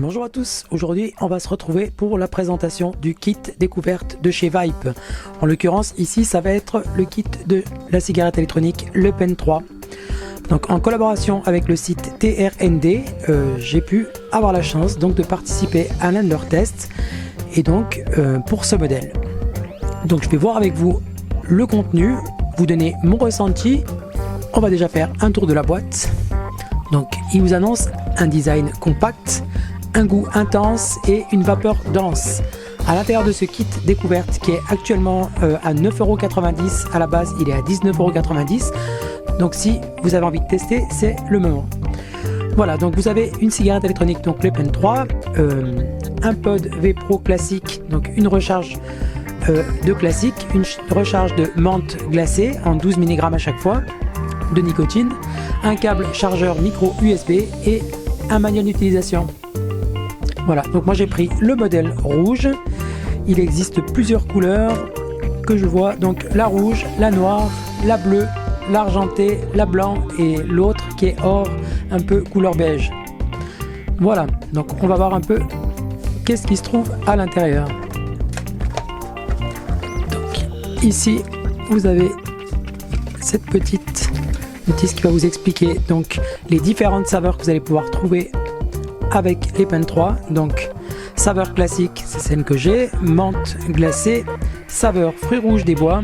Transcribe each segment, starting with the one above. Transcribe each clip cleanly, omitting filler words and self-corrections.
Bonjour à tous, aujourd'hui on va se retrouver pour la présentation du kit découverte de chez Vype. En l'occurrence ici ça va être le kit de la cigarette électronique Le Pen 3. Donc en collaboration avec le site TRND, j'ai pu avoir la chance donc de participer à l'un de leurs tests et donc pour ce modèle. Donc je vais voir avec vous le contenu, vous donner mon ressenti. On va déjà faire un tour de la boîte. Donc il vous annonce un design compact, un goût intense et une vapeur dense. À l'intérieur de ce kit découverte qui est actuellement à 9,90 €, à la base il est à 19,90 €. Donc si vous avez envie de tester, c'est le moment. Voilà, donc vous avez une cigarette électronique, donc le Pen 3, un pod V Pro classique, donc une recharge de classique, une recharge de menthe glacée en 12 mg à chaque fois de nicotine, un câble chargeur micro USB et un manuel d'utilisation. Voilà, donc moi j'ai pris le modèle rouge. Il existe plusieurs couleurs que je vois, donc la rouge, la noire, la bleue, l'argenté, la blanc et l'autre qui est or, un peu couleur beige. Voilà, donc on va voir un peu qu'est-ce qui se trouve à l'intérieur. Donc ici vous avez cette petite notice qui va vous expliquer donc les différentes saveurs que vous allez pouvoir trouver avec les Pen 3. Donc saveur classique, c'est celle que j'ai, menthe glacée, saveur fruits rouges des bois,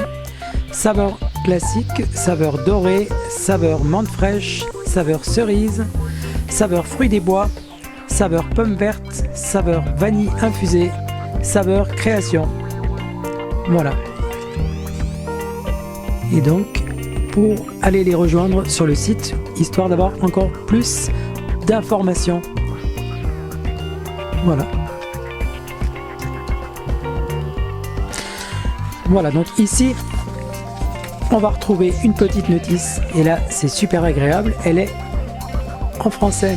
saveur classique, saveur dorée, saveur menthe fraîche, saveur cerise, saveur fruits des bois, saveur pomme verte, saveur vanille infusée, saveur création. Voilà. Et donc pour aller les rejoindre sur le site, histoire d'avoir encore plus d'informations. Voilà. Voilà, donc ici on va retrouver une petite notice et là c'est super agréable, elle est en français.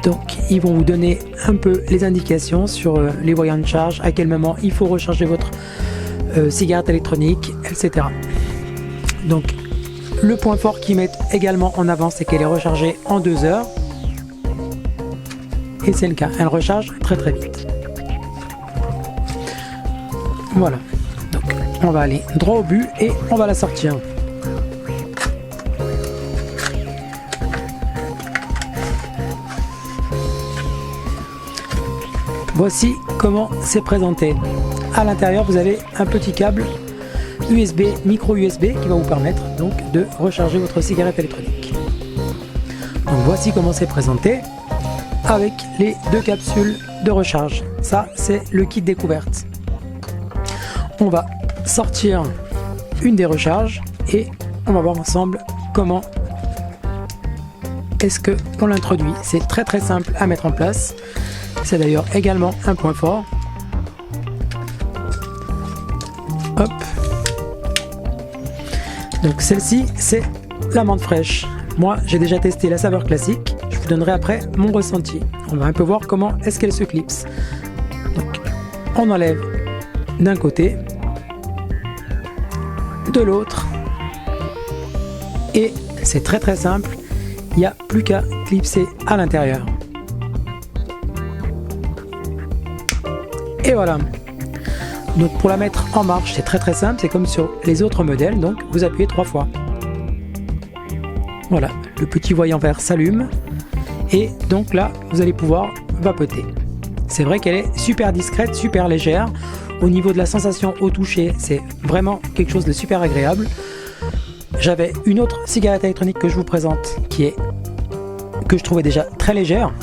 Donc ils vont vous donner un peu les indications sur les voyants de charge, à quel moment il faut recharger votre cigarette électronique, etc. Donc le point fort qu'ils mettent également en avant, c'est qu'elle est rechargée en 2 heures. Et c'est le cas, elle recharge très très vite. Voilà, donc on va aller droit au but et on va la sortir. Voici comment c'est présenté. À l'intérieur vous avez un petit câble USB, micro USB qui va vous permettre donc de recharger votre cigarette électronique. Donc voici comment c'est présenté avec les 2 capsules de recharge. Ça c'est le kit découverte. On va sortir une des recharges et on va voir ensemble comment est-ce que on l'introduit. C'est très très simple à mettre en place. C'est d'ailleurs également un point fort. Hop. Donc celle-ci c'est la menthe fraîche. Moi j'ai déjà testé la saveur classique. Je vous donnerai après mon ressenti. On va un peu voir comment est-ce qu'elle se clipse. Donc on enlève d'un côté, de l'autre et c'est très très simple. Il n'y a plus qu'à clipser à l'intérieur. Et voilà. Donc pour la mettre en marche, c'est très très simple, c'est comme sur les autres modèles, donc vous appuyez 3 fois. Voilà, le petit voyant vert s'allume et donc là vous allez pouvoir vapoter. C'est vrai qu'elle est super discrète, super légère. Au niveau de la sensation au toucher, c'est vraiment quelque chose de super agréable. J'avais une autre cigarette électronique que je vous présente que je trouvais déjà très légère.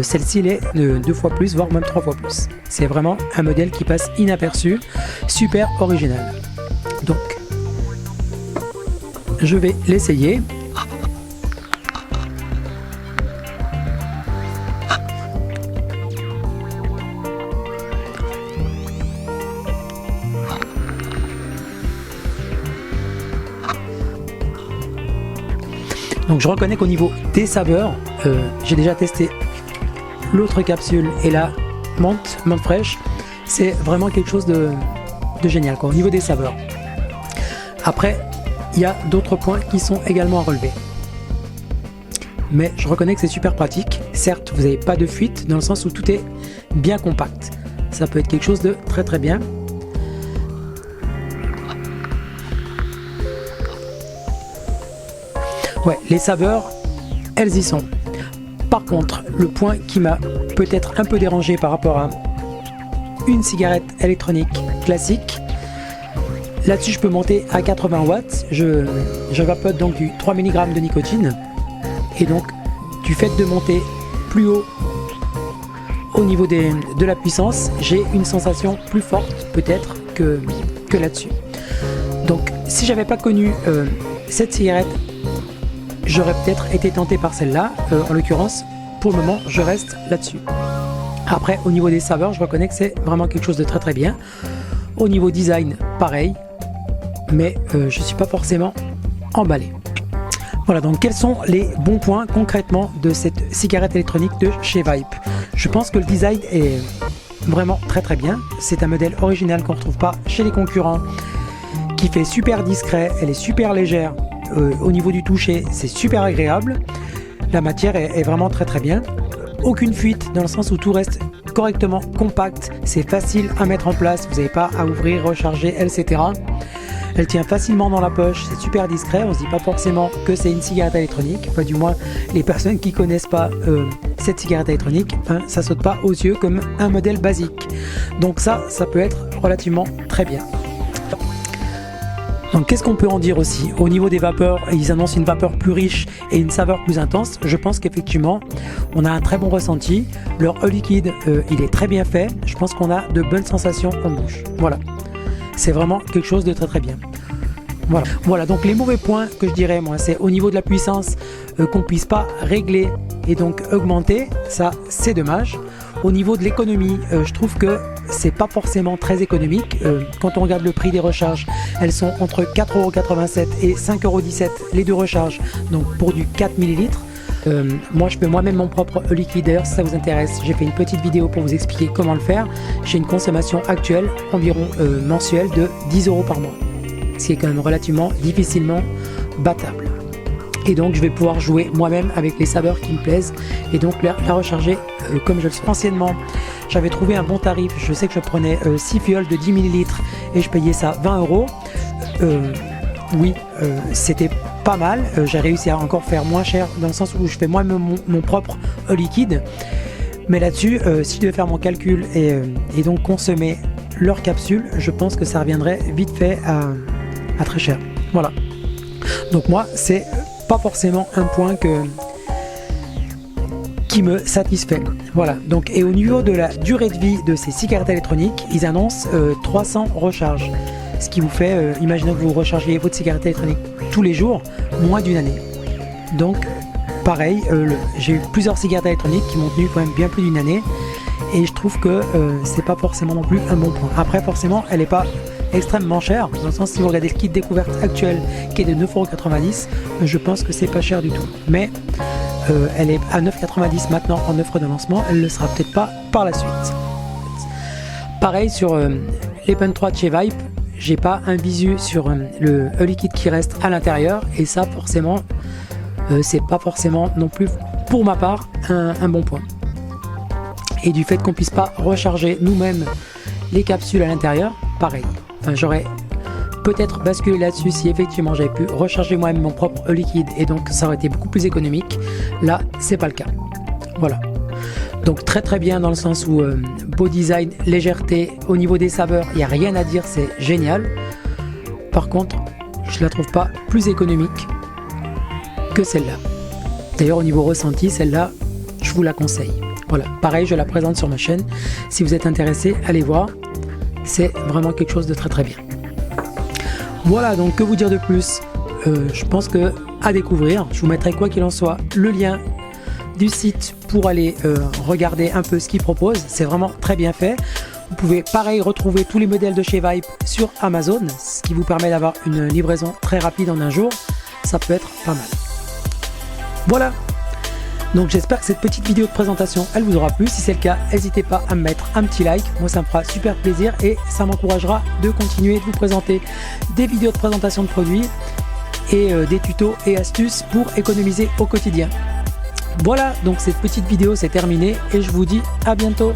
Celle-ci elle est de 2 fois plus, voire même 3 fois plus. C'est vraiment un modèle qui passe inaperçu, super original. Donc, je vais l'essayer. Donc je reconnais qu'au niveau des saveurs, j'ai déjà testé l'autre capsule et la menthe fraîche, c'est vraiment quelque chose de génial quoi, au niveau des saveurs. Après, il y a d'autres points qui sont également à relever. mais je reconnais que c'est super pratique. Certes, vous n'avez pas de fuite dans le sens où tout est bien compact. Ça peut être quelque chose de très bien. Ouais, les saveurs, elles y sont. Par contre, le point qui m'a peut-être un peu dérangé par rapport à une cigarette électronique classique, là-dessus je peux monter à 80 watts, je vapote donc du 3 mg de nicotine, et donc du fait de monter plus haut au niveau de la puissance, j'ai une sensation plus forte peut-être que là-dessus. Donc si j'avais pas connu cette cigarette, j'aurais peut-être été tenté par celle-là. En l'occurrence, pour le moment, je reste là-dessus. Après, au niveau des saveurs, je reconnais que c'est vraiment quelque chose de très bien. Au niveau design, pareil, mais je ne suis pas forcément emballé. Voilà, donc quels sont les bons points concrètement de cette cigarette électronique de chez Vype? Je pense que le design est vraiment très bien. C'est un modèle original qu'on ne retrouve pas chez les concurrents, qui fait super discret, elle est super légère. Au niveau du toucher, c'est super agréable. La matière est vraiment très bien. Aucune fuite dans le sens où tout reste correctement compact. C'est facile à mettre en place. Vous n'avez pas à ouvrir, recharger, etc. Elle tient facilement dans la poche. C'est super discret. On ne se dit pas forcément que c'est une cigarette électronique. Enfin, du moins, les personnes qui ne connaissent pas cette cigarette électronique, ça saute pas aux yeux comme un modèle basique. Donc ça peut être relativement très bien. Donc qu'est-ce qu'on peut en dire aussi? Au niveau des vapeurs, ils annoncent une vapeur plus riche et une saveur plus intense. Je pense qu'effectivement, on a un très bon ressenti. Leur eau liquide, il est très bien fait. Je pense qu'on a de bonnes sensations en bouche. Voilà, c'est vraiment quelque chose de très bien. Voilà, donc les mauvais points que je dirais, moi, c'est au niveau de la puissance, qu'on ne puisse pas régler et donc augmenter. Ça, c'est dommage. Au niveau de l'économie, je trouve que c'est pas forcément très économique. Quand on regarde le prix des recharges, elles sont entre 4,87 € et 5,17 € les deux recharges, donc pour du 4 ml. Moi je fais moi-même mon propre liquide. D'ailleurs, si ça vous intéresse, j'ai fait une petite vidéo pour vous expliquer comment le faire. J'ai une consommation actuelle environ mensuelle de 10 € par mois, ce qui est quand même relativement difficilement battable. Et donc je vais pouvoir jouer moi-même avec les saveurs qui me plaisent et donc la recharger comme je le fais. Anciennement, j'avais trouvé un bon tarif. Je sais que je prenais 6 fioles de 10 ml et je payais ça 20 €. Oui, c'était pas mal. J'ai réussi à encore faire moins cher dans le sens où je fais moi-même mon propre liquide. Mais là-dessus, si je devais faire mon calcul et donc consommer leur capsule, je pense que ça reviendrait vite fait à très cher. Voilà. Donc moi, c'est pas forcément un point qui me satisfait. Voilà, donc et au niveau de la durée de vie de ces cigarettes électroniques, ils annoncent 300 recharges, ce qui vous fait, imaginez que vous rechargez votre cigarette électronique tous les jours, moins d'une année. Donc pareil, j'ai eu plusieurs cigarettes électroniques qui m'ont tenu quand même bien plus d'une année, et je trouve que c'est pas forcément non plus un bon point. Après forcément, elle n'est pas extrêmement chère, dans le sens si vous regardez le kit découverte actuel qui est de 9,90 €, je pense que c'est pas cher du tout. Mais elle est à 9,90 € maintenant en offre de lancement, elle ne le sera peut-être pas par la suite. Pareil sur les Pen 3 de chez Vype, j'ai pas un visu sur le liquide qui reste à l'intérieur, et ça forcément c'est pas forcément non plus pour ma part un bon point. Et du fait qu'on puisse pas recharger nous-mêmes les capsules à l'intérieur, pareil. Enfin, j'aurais peut-être basculé là-dessus si effectivement j'avais pu recharger moi-même mon propre liquide, et donc ça aurait été beaucoup plus économique. Là, c'est pas le cas. Voilà. Donc très bien dans le sens où beau design, légèreté, au niveau des saveurs, il n'y a rien à dire, c'est génial. Par contre, je la trouve pas plus économique que celle-là. D'ailleurs, au niveau ressenti, celle-là, je vous la conseille. Voilà, pareil, je la présente sur ma chaîne. Si vous êtes intéressé, allez voir. C'est vraiment quelque chose de très bien. Voilà, donc que vous dire de plus? Je pense que à découvrir. Je vous mettrai quoi qu'il en soit le lien du site pour aller regarder un peu ce qu'ils proposent. C'est vraiment très bien fait. Vous pouvez pareil retrouver tous les modèles de chez Vype sur Amazon, ce qui vous permet d'avoir une livraison très rapide en un jour. Ça peut être pas mal. Voilà. Donc j'espère que cette petite vidéo de présentation elle vous aura plu. Si c'est le cas, n'hésitez pas à me mettre un petit like, moi ça me fera super plaisir et ça m'encouragera de continuer de vous présenter des vidéos de présentation de produits et des tutos et astuces pour économiser au quotidien. Voilà, donc cette petite vidéo c'est terminé et je vous dis à bientôt.